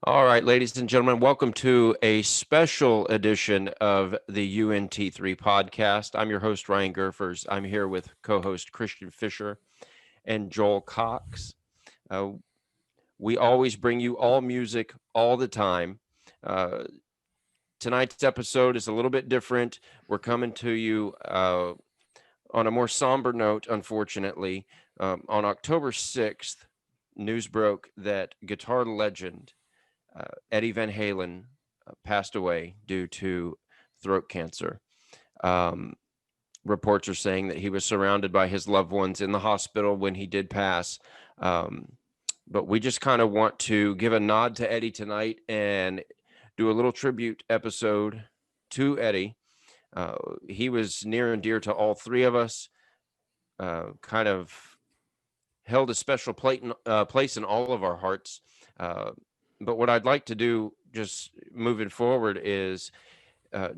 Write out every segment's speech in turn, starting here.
All right, ladies and gentlemen, welcome to a special edition of the UNT3 podcast. I'm your host, Ryan Gerfers. I'm here with co host Christian Fisher and Joel Cox. Uh, we always bring you all music all the time. Uh, Tonight's episode is a little bit different. We're coming to you on a more somber note, unfortunately. On October 6th, news broke that guitar legend Eddie Van Halen passed away due to throat cancer. Um, Reports are saying that he was surrounded by his loved ones in the hospital when he did pass. Um, but we just kind of want to give a nod to Eddie tonight and do a little tribute episode to Eddie. He was near and dear to all three of us, kind of held a special place in all of our hearts. Uh, but what I'd like to do just moving forward is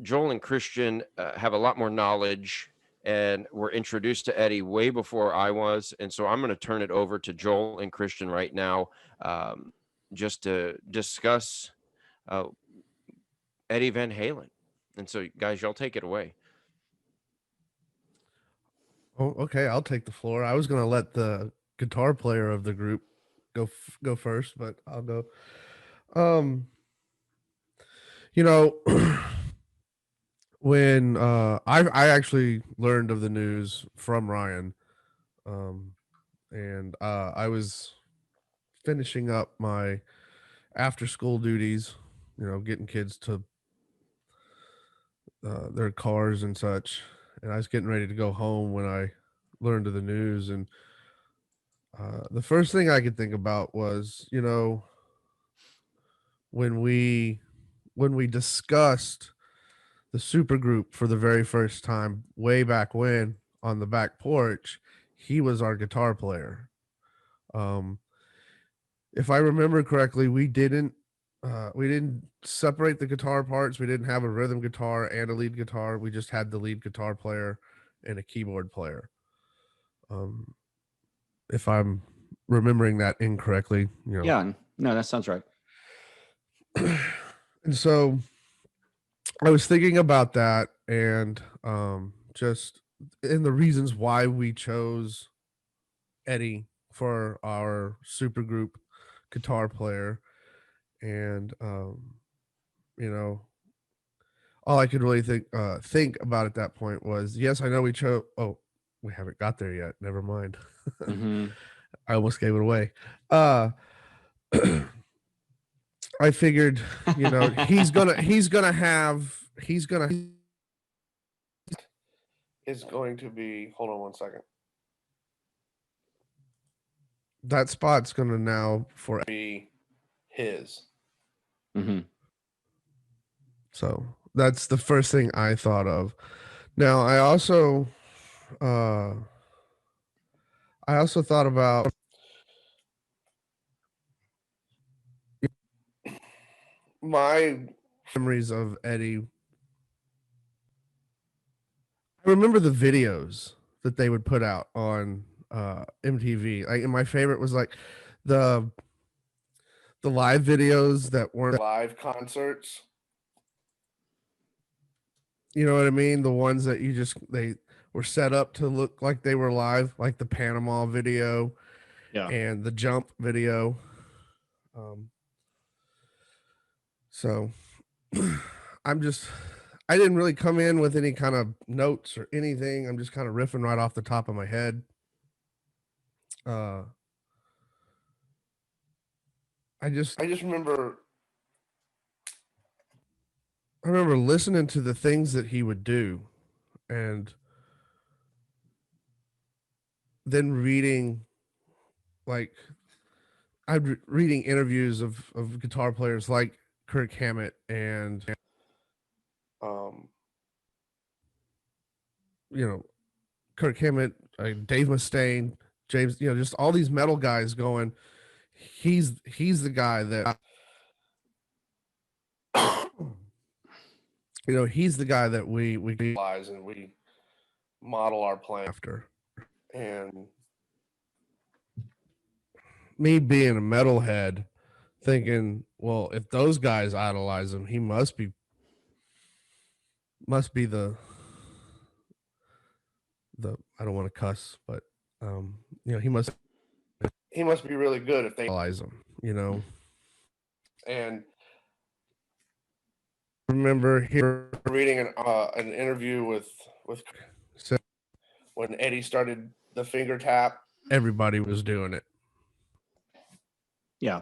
Joel and Christian have a lot more knowledge and were introduced to Eddie way before I was. And so I'm going to turn it over to Joel and Christian right now just to discuss uh, Eddie Van Halen. And so, guys, y'all take it away. Oh, okay. I'll take the floor. I was gonna let the guitar player of the group go first, but I'll go. Um, you know, when I actually learned of the news from Ryan, um, and I was finishing up my after school duties. Getting kids to their cars and such, and I was getting ready to go home when I learned of the news. And the first thing I could think about was, when we discussed the supergroup for the very first time way back when on the back porch, he was our guitar player. Um, if I remember correctly, we didn't separate the guitar parts. We didn't have a rhythm guitar and a lead guitar. We just had the lead guitar player and a keyboard player. Um, if I'm remembering that incorrectly, Yeah, no, that sounds right. and so I was thinking about that and just in the reasons why we chose Eddie for our supergroup guitar player. And you know, all I could really think about at that point was, yes, I know we chose. Oh, we haven't got there yet. Never mind. Mm-hmm. I almost gave it away. Uh, I figured, he's gonna is going to be. Hold on one second. That spot's gonna now for be his. Mm-hmm. So that's the first thing I thought of. Now uh I also thought about my memories of Eddie. I remember the videos that they would put out on MTV. Like, and my favorite was like the live videos that weren't live concerts. You know what I mean? The ones that they were set up to look like they were live, like the Panama video Yeah. and the Jump video. Um, so I'm just I didn't really come in with any kind of notes or anything. I'm just kind of riffing right off the top of my head. Uh I just remember listening to the things that he would do and then reading like reading interviews of guitar players like Kirk Hammett and um you know Kirk Hammett, Dave Mustaine, James, just all these metal guys going. He's the guy that he's the guy that we realize and we model our playing after. And me being a metalhead, thinking, well, if those guys idolize him, he must be the I don't want to cuss, but he must be really good if they idolize him, And remember here reading an interview with when Eddie started the finger tap, everybody was doing it. Yeah.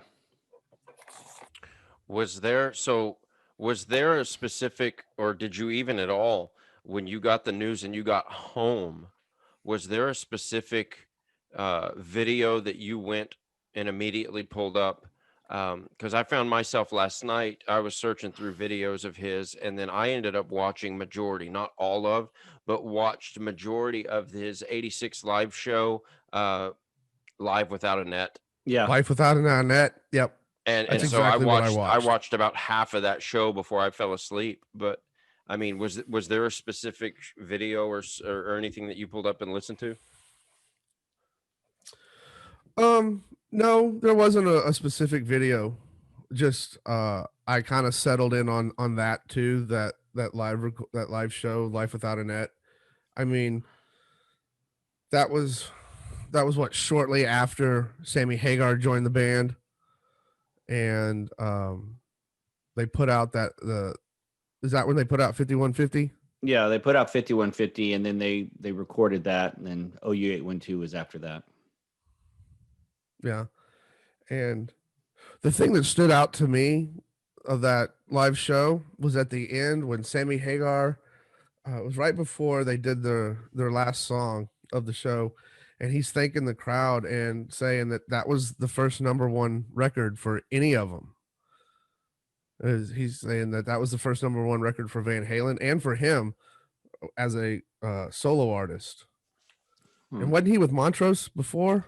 Was there a specific, or did you even at all, when you got the news and you got home, was there a specific video that you went and immediately pulled up? Because I found myself last night, I was searching through videos of his, and then I ended up watching majority, not all of, but watched majority of his 86 live show, Live Without a Net. Yeah. Life Without a Net. Yep. And That's so exactly what I I watched. watched about half of that show before I fell asleep. But I mean, was there a specific video or anything that you pulled up and listened to? No, there wasn't a specific video. Just I kind of settled in on that too. That live show, Life Without a Net. I mean, that was what, shortly after Sammy Hagar joined the band, and they put out is that when they put out 5150? Yeah, they put out 5150, and then they recorded that, and then OU812 was after that. Yeah. And the thing that stood out to me of that live show was at the end when Sammy Hagar, it was right before they did their last song of the show, and he's thanking the crowd and saying that was the first #1 record for any of them. He's saying that was the first #1 record for Van Halen and for him as a solo artist. And wasn't he with Montrose before?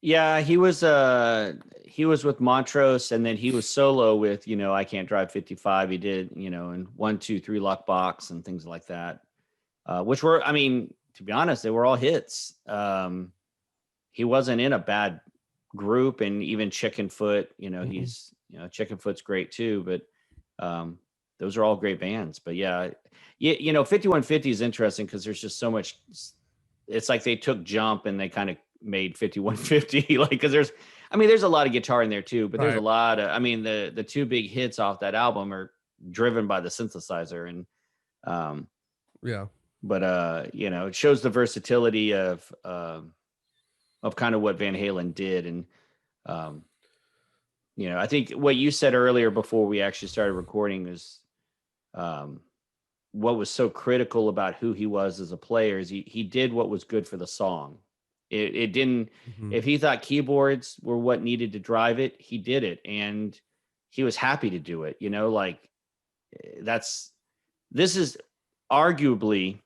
Yeah, he was with Montrose, and then he was solo with, I Can't Drive 55. He did, and 1, 2, 3 Lock Box and things like that, which were, I mean, to be honest, they were all hits. He wasn't in a bad group, and even Chickenfoot, he's, Chickenfoot's great too, but those are all great bands. But yeah, 5150 is interesting because there's just so much. It's like they took Jump and they kind of made 5150, like, because there's a lot of guitar in there too, but there's a lot of, the two big hits off that album are driven by the synthesizer, and yeah, but it shows the versatility of kind of what Van Halen did. And I think what you said earlier before we actually started recording is what was so critical about who he was as a player is he did what was good for the song. It didn't, if he thought keyboards were what needed to drive it, he did it. And he was happy to do it. This is arguably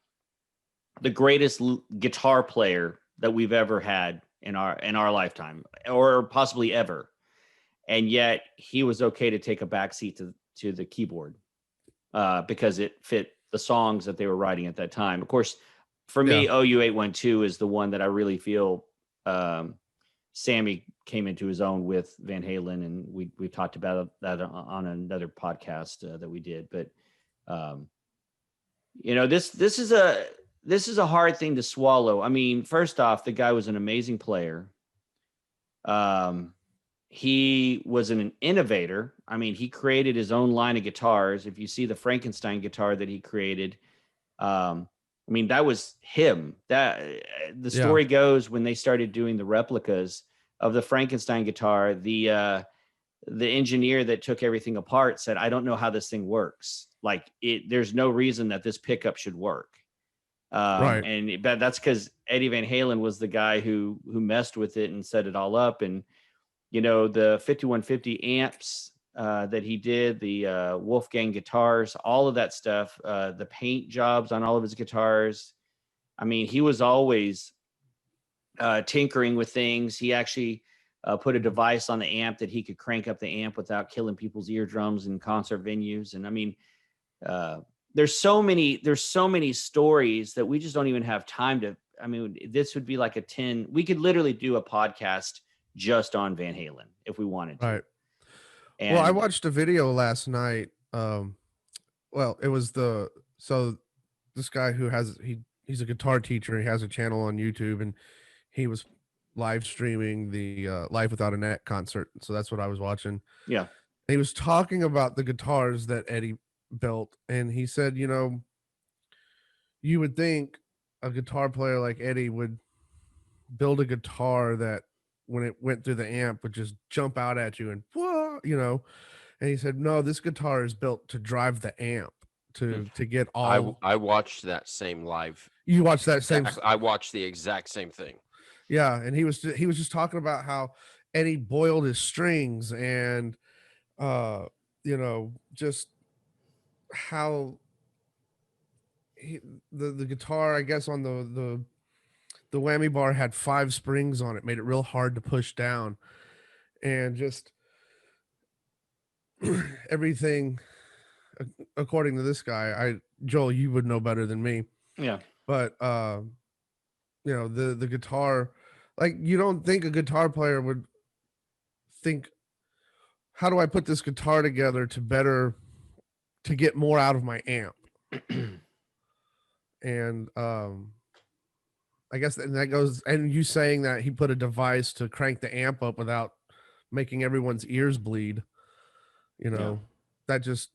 the greatest guitar player that we've ever had in our lifetime, or possibly ever. And yet he was okay to take a backseat to the keyboard because it fit the songs that they were writing at that time. Of course, for me, OU812 is the one that I really feel Sammy came into his own with Van Halen, and we talked about that on another podcast that we did. But this is a hard thing to swallow. I mean, first off, the guy was an amazing player. He was an innovator. I mean, he created his own line of guitars. If you see the Frankenstein guitar that he created, that was him. That the story goes, when they started doing the replicas of the Frankenstein guitar, the engineer that took everything apart said, "I don't know how this thing works. Like, there's no reason that this pickup should work." And that's because Eddie Van Halen was the guy who messed with it and set it all up. And the 5150 amps that he did, the Wolfgang guitars, all of that stuff, the paint jobs on all of his guitars. I mean, he was always tinkering with things. He actually put a device on the amp that he could crank up the amp without killing people's eardrums in concert venues. And I mean, there's so many stories that we just don't even have time to. I mean, this would be like we could literally do a podcast just on Van Halen if we wanted to. Right. Well, I And watched a video last night. Well, it was this guy who he's a guitar teacher. He has a channel on YouTube, and he was live streaming the Live Without a Net concert. So that's what I was watching. yeah, He was talking about the guitars that Eddie built, and he said, you would think a guitar player like Eddie would build a guitar that when it went through the amp would just jump out at you and whoa. And he said, no, this guitar is built to drive the amp to get all. I watched that same live. You watch that same. I watched the exact same thing. Yeah, and he was just talking about how Eddie boiled his strings and just how the guitar, I guess, on the whammy bar had 5 springs on it, made it real hard to push down, and just everything according to this guy. Joel, you would know better than me. yeah. But the guitar, like, you don't think a guitar player would think, how do I put this guitar together to get more out of my amp? And I guess that goes, and you saying that he put a device to crank the amp up without making everyone's ears bleed, that just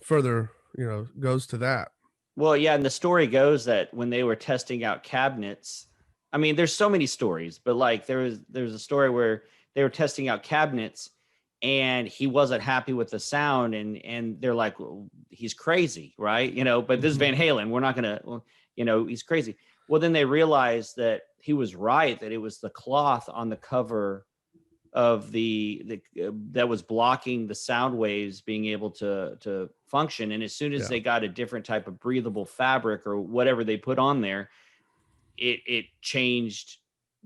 further, goes to that. Well, yeah, and the story goes that when they were testing out cabinets, I mean, there's so many stories, but like there was a story where they were testing out cabinets and he wasn't happy with the sound, and they're like, well, he's crazy, right? But this is Van Halen. We're not gonna, he's crazy. Well, then they realized that he was right, that it was the cloth on the cover of the that was blocking the sound waves being able to function. And as soon as they got a different type of breathable fabric or whatever they put on there, it changed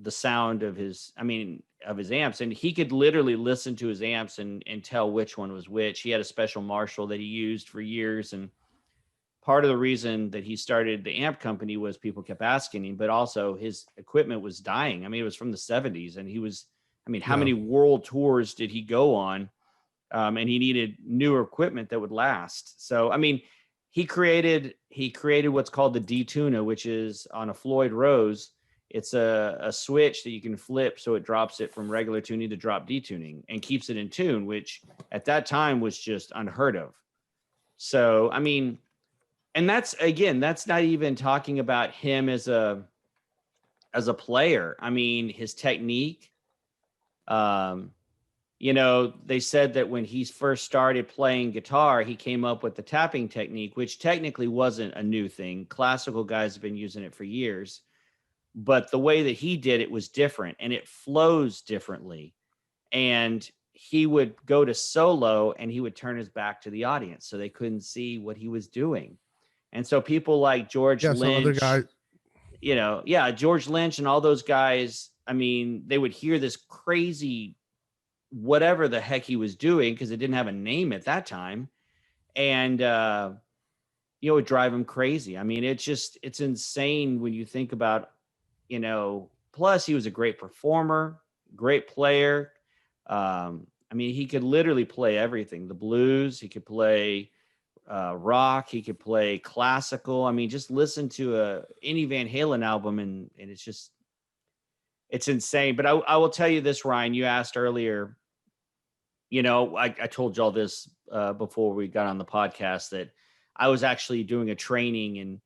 the sound of his amps. And he could literally listen to his amps and tell which one was which. He had a special Marshall that he used for years. And part of the reason that he started the amp company was people kept asking him, but also his equipment was dying. I mean, it was from the 70s, and he was, how many world tours did he go on? And he needed newer equipment that would last. So, he created what's called the D-Tuna, which is on a Floyd Rose. It's a switch that you can flip so it drops it from regular tuning to drop D-tuning and keeps it in tune, which at that time was just unheard of. So, and that's not even talking about him as a player. His technique. They said that when he first started playing guitar, he came up with the tapping technique, which technically wasn't a new thing. Classical guys have been using it for years, but the way that he did it was different, and it flows differently. And he would go to solo and he would turn his back to the audience so they couldn't see what he was doing. And so people like George Lynch, George Lynch and all those guys, they would hear this crazy whatever the heck he was doing, because it didn't have a name at that time, and it would drive him crazy. It's insane when you think about, plus he was a great performer, great player. He could literally play everything, the blues, he could play rock, he could play classical. Just listen to any Van Halen album and it's insane. But I will tell you this, Ryan, you asked earlier, I told y'all this before we got on the podcast, that I was actually doing a training, and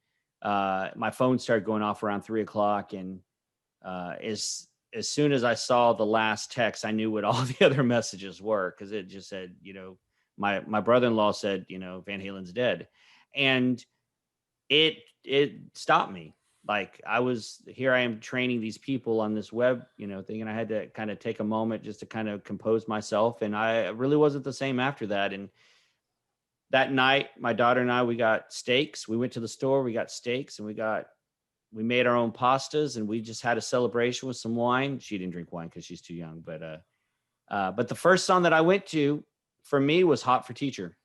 my phone started going off around 3:00. And as soon as I saw the last text, I knew what all the other messages were, because it just said, my brother-in-law said, Van Halen's dead. And it stopped me. Like, I am training these people on this web, thing. And I had to kind of take a moment just to kind of compose myself. And I really wasn't the same after that. And that night, my daughter and I, we got steaks. We went to the store, we got steaks, and we made our own pastas, and we just had a celebration with some wine. She didn't drink wine because she's too young. But the first song that I went to for me was Hot for Teacher.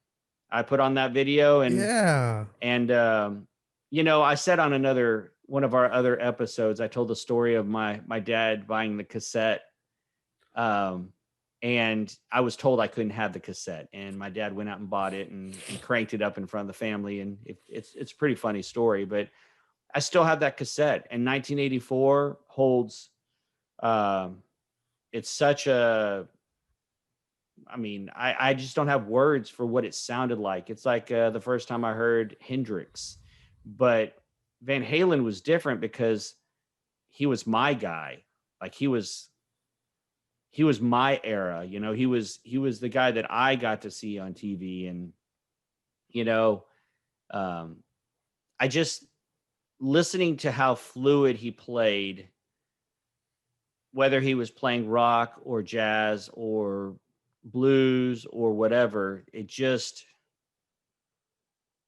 I put on that video, and I said on one of our other episodes, I told the story of my dad buying the cassette and I was told I couldn't have the cassette, and my dad went out and bought it and cranked it up in front of the family. And it's a pretty funny story, but I still have that cassette. And 1984 holds, it's such a, I mean, I just don't have words for what it sounded like. It's like the first time I heard Hendrix, but Van Halen was different because he was my guy. Like he was my era, you know. He was the guy that I got to see on TV. And you know, I just, listening to how fluid he played, whether he was playing rock or jazz or blues or whatever, it just,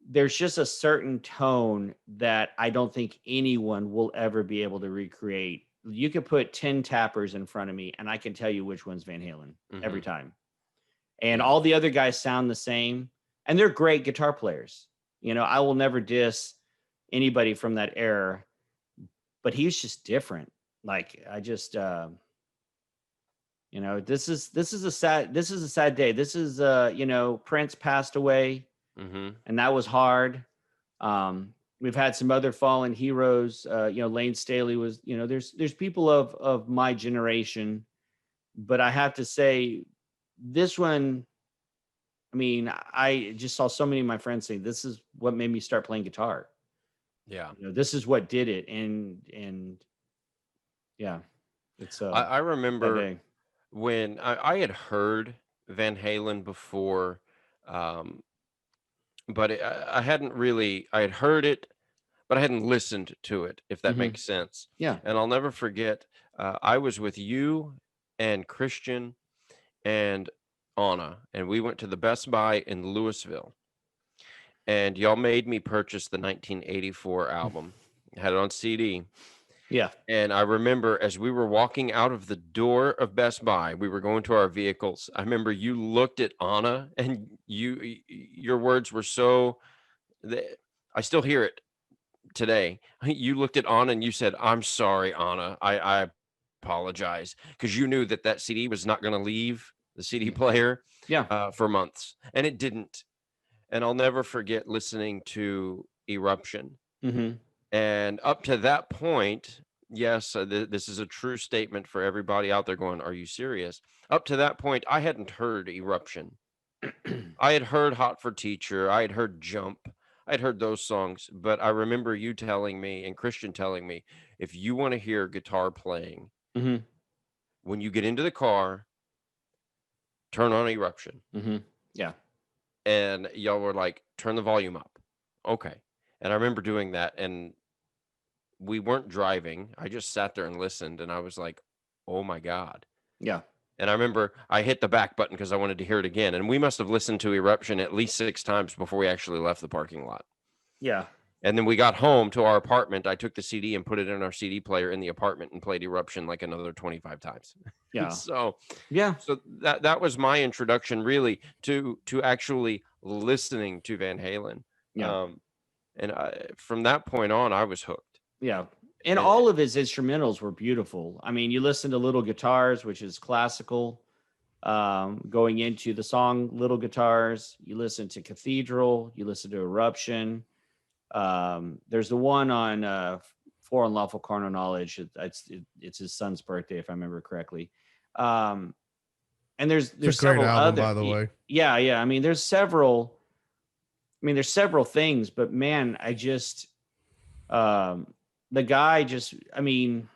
there's just a certain tone that I don't think anyone will ever be able to recreate. You could put 10 tappers in front of me and I can tell you which one's Van Halen every time. And all the other guys sound the same, and they're great guitar players. You know, I will never diss anybody from that era, but he's just different. Like I just, you know, this is a sad day. This is, you know, Prince passed away, and that was hard. We've had some other fallen heroes. You know, Lane Staley was, you know, there's people of my generation, but I have to say this one, I mean, I just saw so many of my friends say, this is what made me start playing guitar. Yeah. You know, this is what did it. And yeah, it's, I remember when I had heard Van Halen before, but I hadn't really, I had heard it, but I hadn't listened to it, if that makes sense. Yeah. And I'll never forget, I was with you and Christian and Anna, and we went to the Best Buy in Louisville, and y'all made me purchase the 1984 album. I had it on CD. Yeah. And I remember as we were walking out of the door of Best Buy, we were going to our vehicles. I remember you looked at Anna, and your words were so, I still hear it today. You looked at Anna and you said, "I'm sorry, Anna. I apologize," because you knew that CD was not going to leave the CD player for months, and it didn't. And I'll never forget listening to Eruption. And up to that point, yes, this is a true statement for everybody out there going, "Are you serious?" Up to that point, I hadn't heard Eruption. I had heard Hot for Teacher. I had heard Jump. I'd heard those songs, but I remember you telling me and Christian telling me, if you want to hear guitar playing, when you get into the car, turn on Eruption. Yeah. And y'all were like, turn the volume up. Okay. And I remember doing that, and we weren't driving. I just sat there and listened, and I was like, oh my God. Yeah. And I remember I hit the back button because I wanted to hear it again. And we must have listened to Eruption at least 6 times before we actually left the parking lot. Yeah. And then we got home to our apartment. I took the CD and put it in our CD player in the apartment and played Eruption like another 25 times. Yeah. So so that was my introduction really to actually listening to Van Halen. Yeah. And from that point on, I was hooked. Yeah. And all of his instrumentals were beautiful. I mean, you listen to Little Guitars, which is classical, going into the song Little Guitars. You listen to Cathedral. You listen to Eruption. There's the one on For Unlawful Carnal Knowledge. It's his son's birthday, if I remember correctly. And there's several album, other, by the way. Yeah. I mean, there's several things, but man, I just, the guy just, I mean,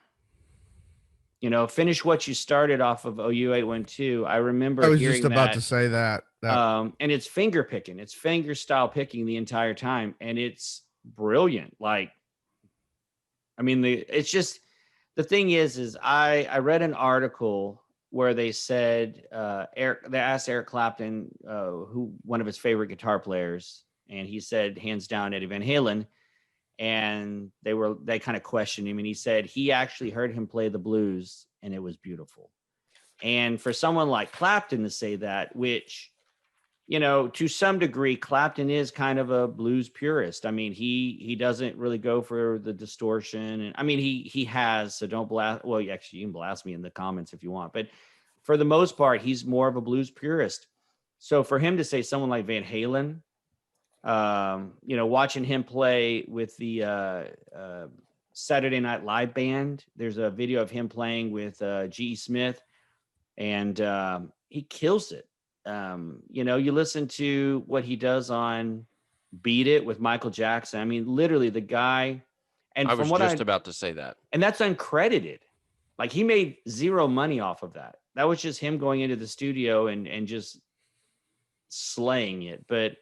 you know, finish what you started off of OU 812. I remember I was hearing just about that, to say that. and it's finger picking. It's finger style picking the entire time. And it's brilliant. Like, I mean, it's just, the thing is I read an article where they said, they asked Eric Clapton, who one of his favorite guitar players, and he said, hands down, Eddie Van Halen. And they kind of questioned him, and he said he actually heard him play the blues and it was beautiful. And for someone like Clapton to say that, which, you know, to some degree, Clapton is kind of a blues purist. I mean, he doesn't really go for the distortion, and I mean, he has, so don't blast. Well, actually, you can blast me in the comments if you want, but for the most part, he's more of a blues purist. So for him to say someone like Van Halen, watching him play with the Saturday Night Live band, there's a video of him playing with G.E. Smith, and he kills it. You listen to what he does on Beat It with Michael Jackson. I mean, literally the guy. And I from was what just about to say that. and that's uncredited. Like he made zero money off of that. That was just him going into the studio and just slaying it. But,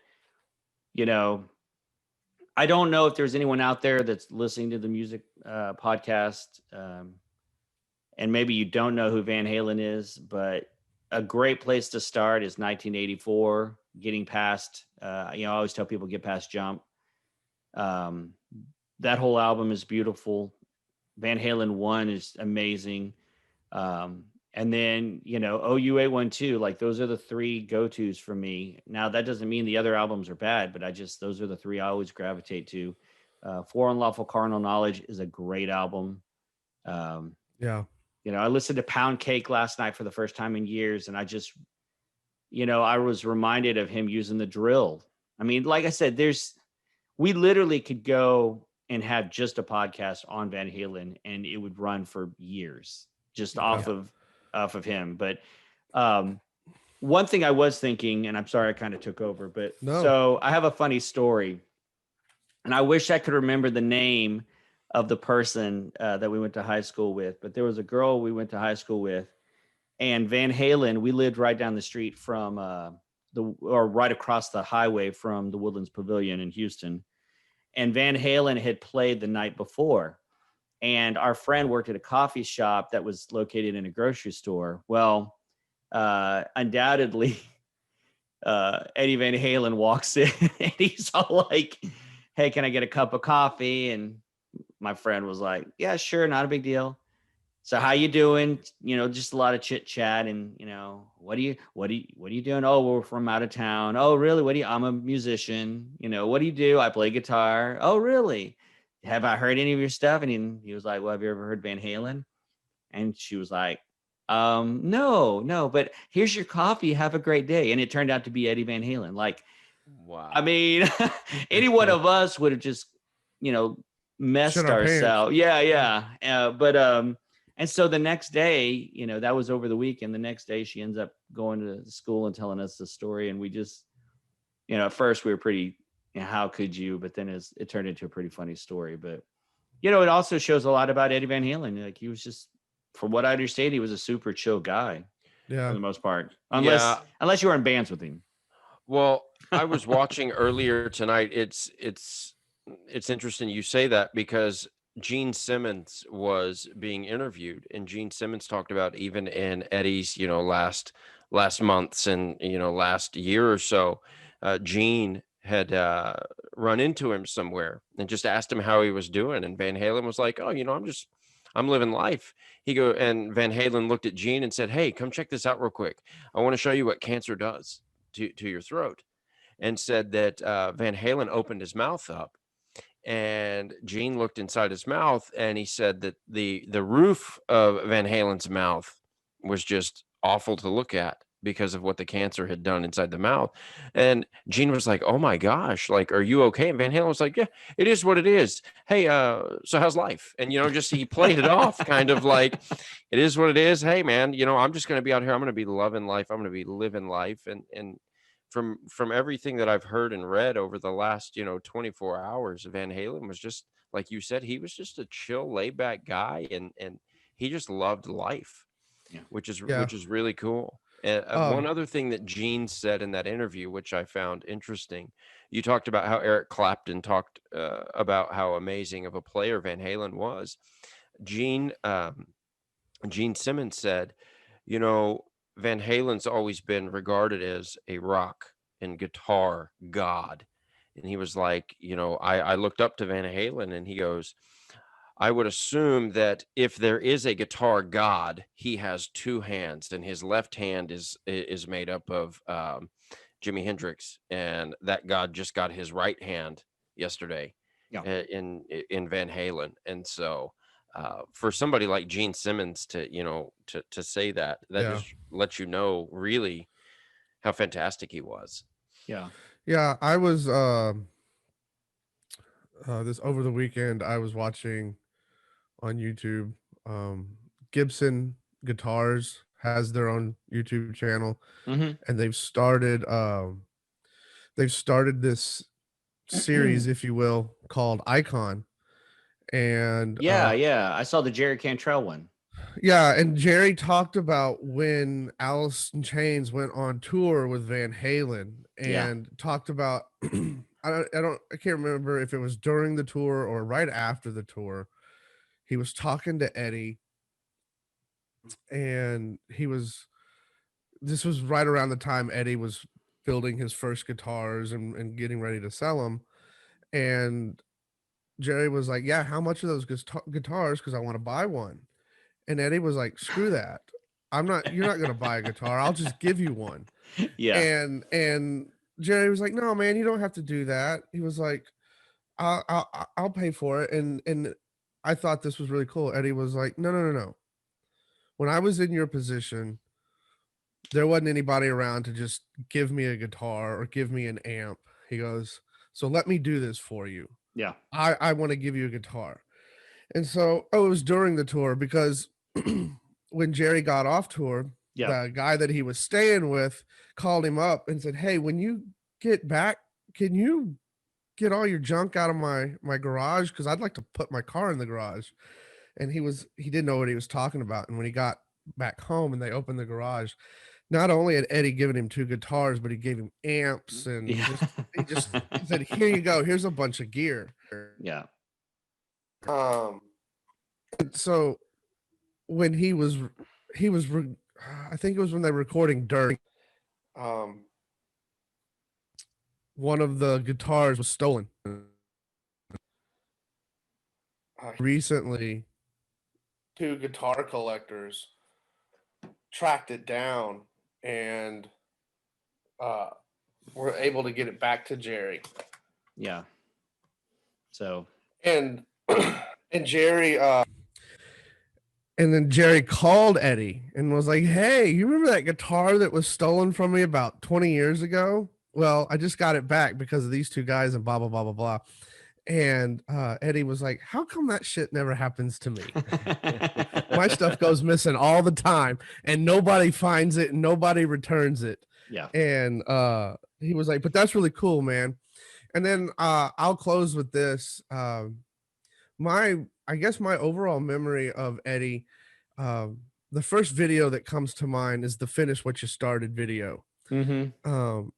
I don't know if there's anyone out there that's listening to the music podcast. And maybe you don't know who Van Halen is, but a great place to start is 1984, getting past, I always tell people get past Jump. That whole album is beautiful. Van Halen 1 is amazing. And then, OU812, like those are the three go-tos for me. Now, that doesn't mean the other albums are bad, but those are the three I always gravitate to. For Unlawful Carnal Knowledge is a great album. Yeah. I listened to Pound Cake last night for the first time in years, and I just, I was reminded of him using the drill. I mean, like I said, we literally could go and have just a podcast on Van Halen, and it would run for years just off of him. But one thing I was thinking, and I'm sorry I kind of took over, but So I have a funny story, and I wish I could remember the name of the person that we went to high school with, but there was a girl we went to high school with, and Van Halen, we lived right down the street from right across the highway from the Woodlands Pavilion in Houston. And Van Halen had played the night before, and our friend worked at a coffee shop that was located in a grocery store. Well, undoubtedly, Eddie Van Halen walks in and he's all like, "Hey, can I get a cup of coffee?" And my friend was like, "Yeah, sure, not a big deal. So how you doing?" Just a lot of chit chat, and what are you doing? "Oh, we're from out of town." "Oh, really? I'm a musician." "What do you do?" "I play guitar." "Oh, really? Have I heard any of your stuff?" And he was like, "Well, have you ever heard Van Halen?" And she was like, no, but here's your coffee. Have a great day." And it turned out to be Eddie Van Halen. Like, Wow. I mean, any one of us would have just, messed Shit our ourselves. Yeah. And so the next day, that was over the weekend. The next day she ends up going to school and telling us the story. And we just, at first we were pretty, how could you? But then it turned into a pretty funny story. But, it also shows a lot about Eddie Van Halen. Like he was just, from what I understand, he was a super chill guy for the most part. Unless you were in bands with him. Well, I was watching earlier tonight. It's interesting you say that, because Gene Simmons was being interviewed, and Gene Simmons talked about even in Eddie's, last months and, last year or so, Gene had run into him somewhere and just asked him how he was doing. And Van Halen was like, "Oh, I'm living life." And Van Halen looked at Gene and said, "Hey, come check this out real quick. I want to show you what cancer does to your throat." And said that Van Halen opened his mouth up, and Gene looked inside his mouth, and he said that the roof of Van Halen's mouth was just awful to look at because of what the cancer had done inside the mouth. And Gene was like, "Oh my gosh, like, are you okay?" And Van Halen was like, "Yeah, it is what it is. Hey, so how's life?" And, just he played it off kind of like, it is what it is. Hey, man, I'm just going to be out here. I'm going to be loving life. I'm going to be living life. And from everything that I've heard and read over the last, 24 hours, Van Halen was just, like you said, he was just a chill, laid back guy. And he just loved life, which is really cool. And one other thing that Gene said in that interview, which I found interesting, you talked about how Eric Clapton talked about how amazing of a player Van Halen was. Gene Simmons said, Van Halen's always been regarded as a rock and guitar god. And he was like, I looked up to Van Halen, and he goes, "I would assume that if there is a guitar god, he has two hands, and his left hand is made up of Jimi Hendrix, and that god just got his right hand yesterday in Van Halen." And so for somebody like Gene Simmons to, to say that Yeah. just lets you know really how fantastic he was. Yeah. Yeah, I was this over the weekend I was watching on YouTube. Gibson Guitars has their own YouTube channel, Mm-hmm. and they've started this series, if you will, called Icon. And Yeah. I saw the Jerry Cantrell one. yeah, and Jerry talked about when Alice in Chains went on tour with Van Halen, Yeah. and talked about I can't remember if it was during the tour or right after the tour. He was talking to Eddie, and this was right around the time Eddie was building his first guitars and getting ready to sell them. And Jerry was like, "Yeah, how much are those guitars? Because I want to buy one." And Eddie was like, "Screw that. You're not gonna buy a guitar. I'll just give you one." Yeah. And Jerry was like, "No, man, you don't have to do that." He was like, I'll pay for it." And I thought this was really cool. Eddie was like, No. When I was in your position, there wasn't anybody around to just give me a guitar or give me an amp. He goes, "So let me do this for you. Yeah. I want to give you a guitar." And so, it was during the tour, because when Jerry got off tour, Yeah. the guy that he was staying with called him up and said, "Hey, when you get back, can you get all your junk out of my garage? Because I'd like to put my car in the garage." And he didn't know what he was talking about. And when he got back home and they opened the garage, not only had Eddie given him 2 guitars, but he gave him amps, and Yeah. he said, "Here you go. Here's a bunch of gear." Yeah. And so when I think it was when they were recording Dirt, one of the guitars was stolen. Recently, 2 guitar collectors tracked it down and were able to get it back to Jerry. Yeah. So And and Jerry and then Jerry called Eddie and was like, "Hey, you remember that guitar that was stolen from me about 20 years ago? Well, I just got it back because of these 2 guys," and blah blah blah blah blah. And Eddie was like, "How come that shit never happens to me? My stuff goes missing all the time, and nobody finds it and nobody returns it." yeah. And he was like, "But that's really cool, man." And then I'll close with this. I guess my overall memory of Eddie, the first video that comes to mind is the "Finish What You Started" video. Mm-hmm.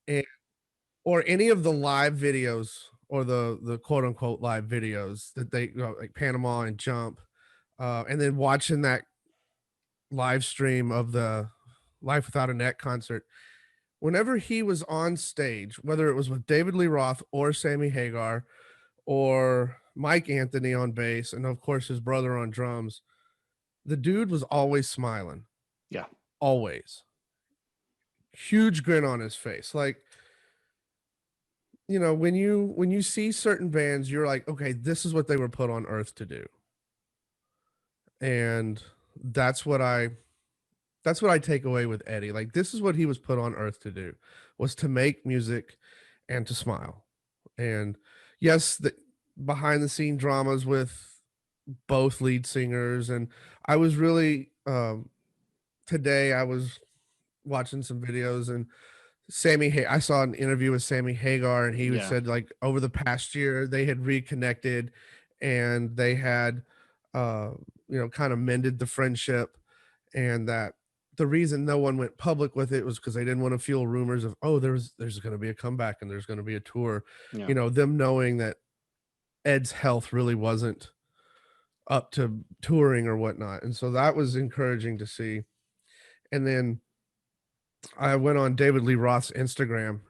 And or any of the live videos, or the quote unquote live videos that they, like Panama and Jump, and then watching that live stream of the Life Without a Net concert. Whenever he was on stage, whether it was with David Lee Roth or Sammy Hagar or Mike Anthony on bass, and of course his brother on drums, the dude was always smiling. Yeah. Always. Huge grin on his face. Like, when you see certain bands, you're like, okay, this is what they were put on earth to do. And that's what I take away with Eddie. Like, this is what he was put on earth to do, was to make music and to smile. And yes, the behind the scene dramas with both lead singers. And I was really today I was watching some videos, and I saw an interview with Sammy Hagar, and he said, like, over the past year they had reconnected, and they had kind of mended the friendship, and that the reason no one went public with it was because they didn't want to fuel rumors of, oh, there's going to be a comeback and there's going to be a tour. Yeah. Them knowing that Ed's health really wasn't up to touring or whatnot. And so that was encouraging to see. And then I went on David Lee Roth's Instagram,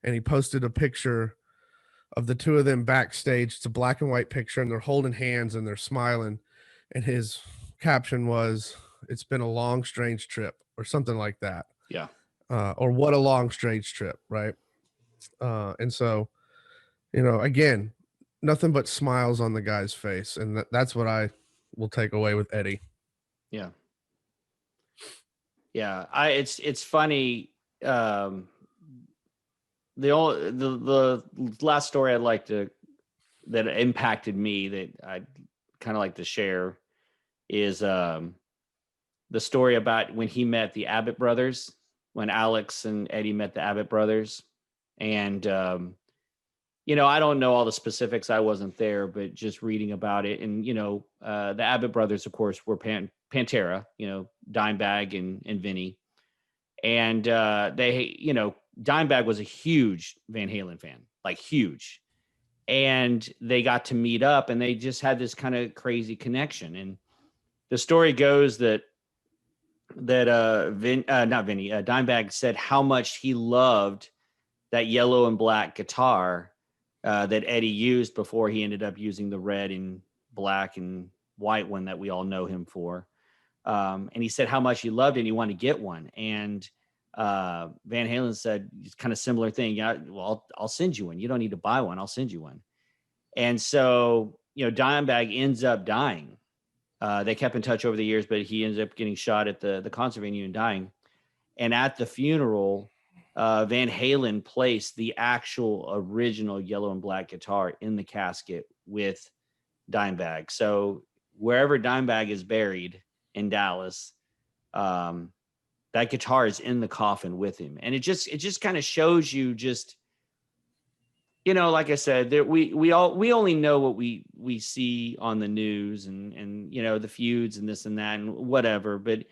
and he posted a picture of the 2 of them backstage. It's a black and white picture, and they're holding hands and they're smiling. And his caption was, "It's been a long, strange trip," or something like that. Yeah. Or "What a long, strange trip." Right. And so, again, nothing but smiles on the guy's face. And that's what I will take away with Eddie. Yeah. Yeah. It's funny. The last story that impacted me that I'd kind of like to share is the story about when he met the Abbott brothers, when Alex and Eddie met the Abbott brothers. And, I don't know all the specifics. I wasn't there, but just reading about it. And, the Abbott brothers, of course, were Pantera, Dimebag and Vinny. And Dimebag was a huge Van Halen fan, like huge. And they got to meet up and they just had this kind of crazy connection. And the story goes that Dimebag said how much he loved that yellow and black guitar that Eddie used before he ended up using the red and black and white one that we all know him for. And he said how much he loved it and he wanted to get one. And Van Halen said kind of similar thing. Yeah, well, I'll send you one. You don't need to buy one. I'll send you one. And so, Dimebag ends up dying. They kept in touch over the years, but he ends up getting shot at the concert venue and dying. And at the funeral, Van Halen placed the actual original yellow and black guitar in the casket with Dimebag. So wherever Dimebag is buried in Dallas, that guitar is in the coffin with him. And it just kind of shows you just, like I said, that we only know what we see on the news and the feuds and this and that and whatever. But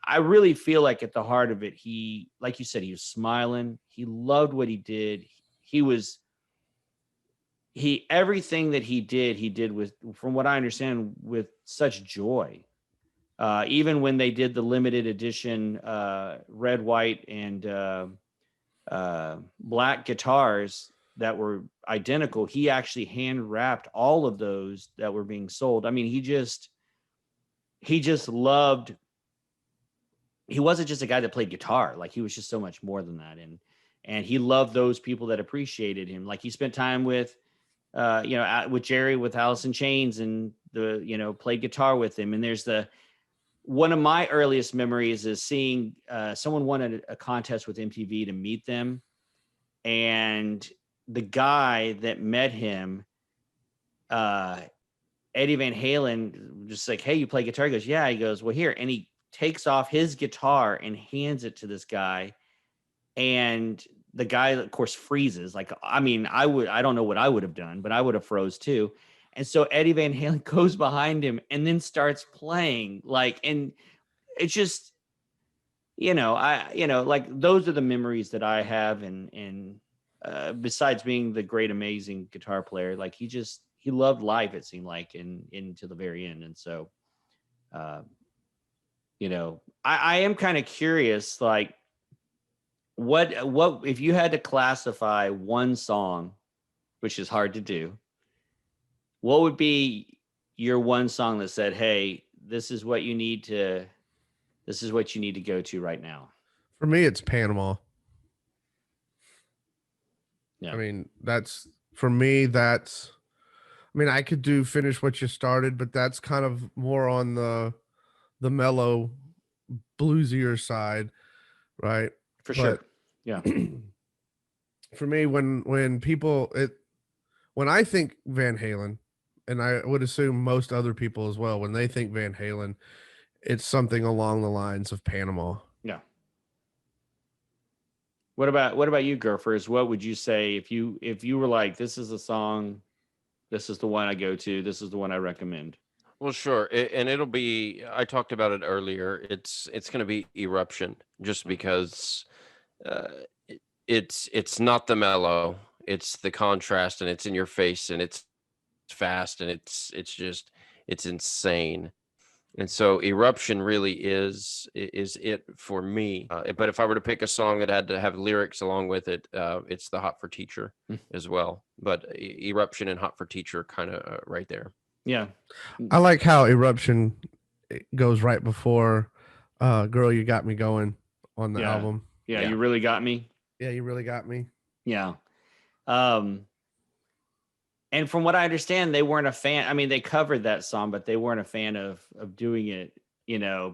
I really feel like at the heart of it, he, like you said, he was smiling. He loved what he did. Everything that he did with, from what I understand, with such joy. Even when they did the limited edition red, white, and black guitars that were identical, he actually hand wrapped all of those that were being sold. I mean, he just loved. He wasn't just a guy that played guitar. Like, he was just so much more than that. And he loved those people that appreciated him. Like, he spent time with Jerry, with Alice in Chains, and played guitar with him. And there's one of my earliest memories is seeing someone won a contest with MTV to meet them. And the guy that met him, Eddie Van Halen, just like, hey, you play guitar? He goes, yeah. He goes, well, here. And he takes off his guitar and hands it to this guy. And the guy, of course, freezes. Like, I mean, I don't know what I would have done, but I would have froze too. And so Eddie Van Halen goes behind him and then starts playing, and it's just, like, those are the memories that I have. And besides being the great, amazing guitar player, like, he loved life, it seemed like, into the very end. And so, I am kind of curious, like, what if you had to classify one song, which is hard to do, what would be your one song that said, hey, this is what you need to go to right now? For me, it's Panama. Yeah. I mean, I could do Finish What You Started, but that's kind of more on the mellow, bluesier side, right? For sure. Yeah. For me, when I think Van Halen, and I would assume most other people as well, when they think Van Halen, it's something along the lines of Panama. Yeah. What about you, Gurfers? What would you say if you were like, this is a song, this is the one I go to, this is the one I recommend? Well, sure. And it'll be, I talked about it earlier. It's going to be Eruption, just because it's not the mellow, it's the contrast, and it's in your face, and it's fast, and it's insane. And so Eruption really is it for me. But if I were to pick a song that had to have lyrics along with it, it's the Hot for Teacher as well. But Eruption and Hot for Teacher kind of right there. Yeah. I like how Eruption goes right before Girl, You Got Me Going on the album. Yeah, You Really Got Me. Yeah, You Really Got Me. Yeah. And from what I understand, they weren't a fan. I mean, they covered that song, but they weren't a fan of doing it,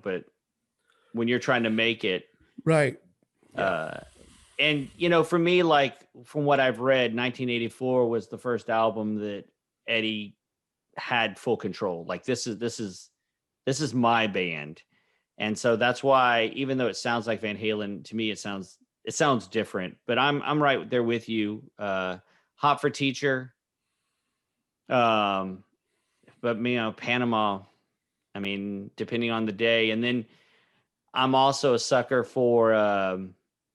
but when you're trying to make it, Right. and for me, like from what I've read, 1984 was the first album that Eddie had full control. Like this is my band. And so that's why, even though it sounds like Van Halen, to me, it sounds different, but I'm right there with you. Hot for Teacher. But Panama, I mean, depending on the day. And then I'm also a sucker for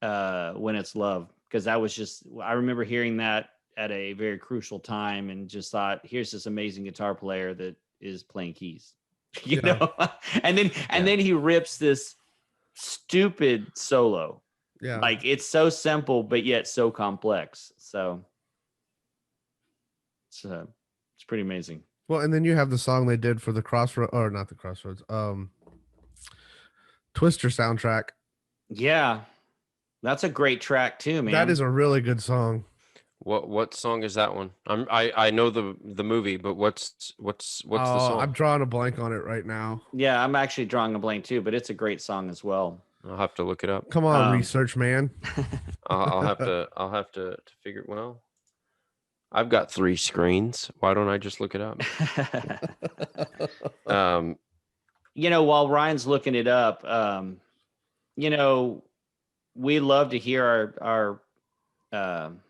When It's Love, because that was I remember hearing that at a very crucial time and just thought, here's this amazing guitar player that is playing keys, you know? and then he rips this stupid solo. Yeah. Like it's so simple, but yet so complex. So it's pretty amazing. Well, and then you have the song they did for the Crossroads, or not the Crossroads, Twister soundtrack. Yeah. That's a great track too, man. That is a really good song. What song is that one? I know the movie, but what's the song? I'm drawing a blank on it right now. Yeah, I'm actually drawing a blank too, but it's a great song as well. I'll have to look it up. Come on, research man. I'll have to figure. Well, I've got 3 screens. Why don't I just look it up? While Ryan's looking it up, we love to hear our I'm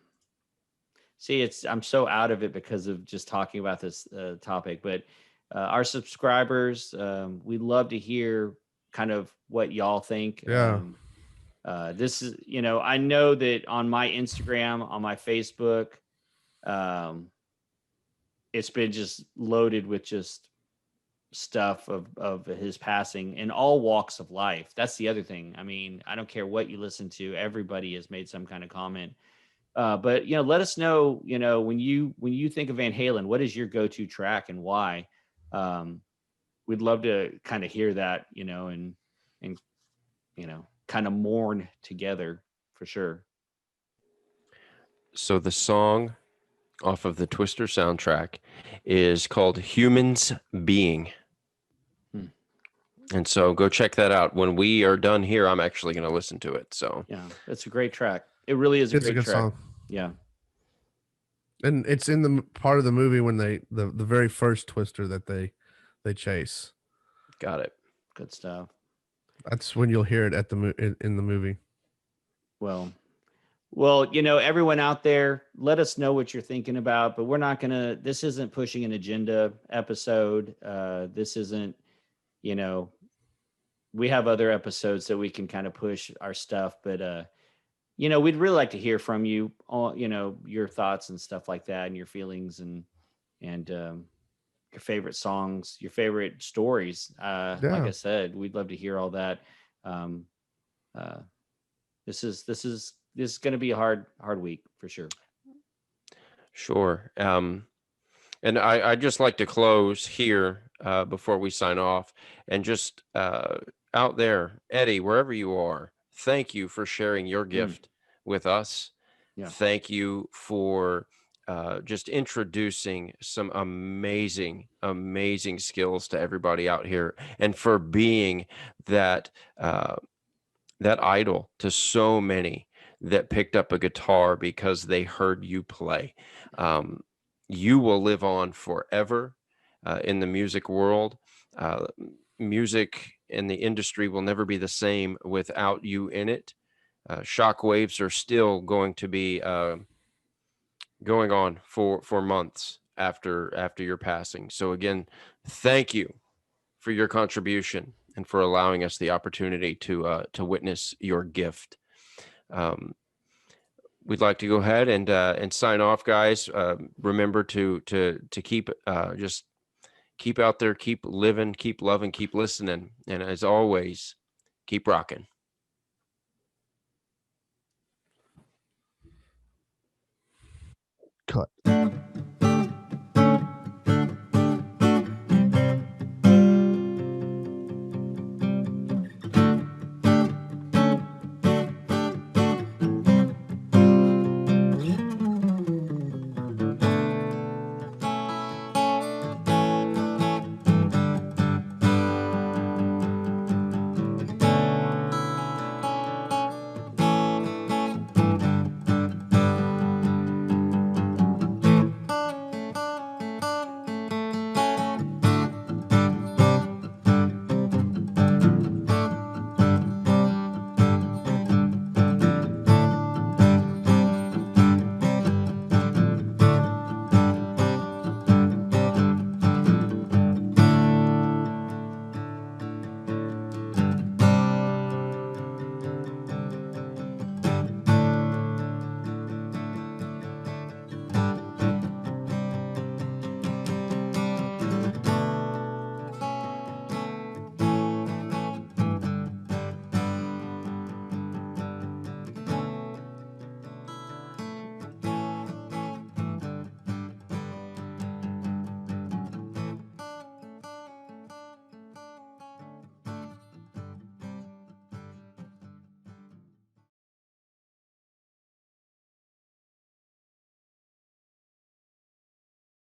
so out of it because of just talking about this topic, but our subscribers, we love to hear kind of what y'all think. Yeah. This is, I know that on my Instagram, on my Facebook, it's been just loaded with just stuff of his passing in all walks of life. That's the other thing. I mean, I don't care what you listen to. Everybody has made some kind of comment. But let us know, when you think of Van Halen, what is your go-to track and why? We'd love to kind of hear that, and kind of mourn together for sure. So the song off of the Twister soundtrack is called Humans Being. And so go check that out. When we are done here, I'm actually going to listen to it. So yeah, it's a great track. It really is a great track. Song. Yeah. And it's in the part of the movie when the very first Twister that they chase. Got it. Good stuff. That's when you'll hear it at in the movie. Well, everyone out there, let us know what you're thinking about, but we're not this isn't pushing an agenda episode. This isn't, we have other episodes that we can kind of push our stuff, but, we'd really like to hear from you, all, your thoughts and stuff like that, and your feelings and your favorite songs, your favorite stories. Like I said, we'd love to hear all that. This is going to be a hard week for sure. Sure. And I'd just like to close here before we sign off, and just out there, Eddie, wherever you are, thank you for sharing your gift with us. Yeah. Thank you for just introducing some amazing skills to everybody out here, and for being that idol to so many that picked up a guitar because they heard you play. You will live on forever in the music world. Music in the industry will never be the same without you in it. Shockwaves are still going to be going on for months after your passing. So again, thank you for your contribution and for allowing us the opportunity to witness your gift. We'd like to go ahead and sign off, guys. Remember to keep just keep out there, keep living, keep loving, keep listening, and as always, keep rocking. Cut.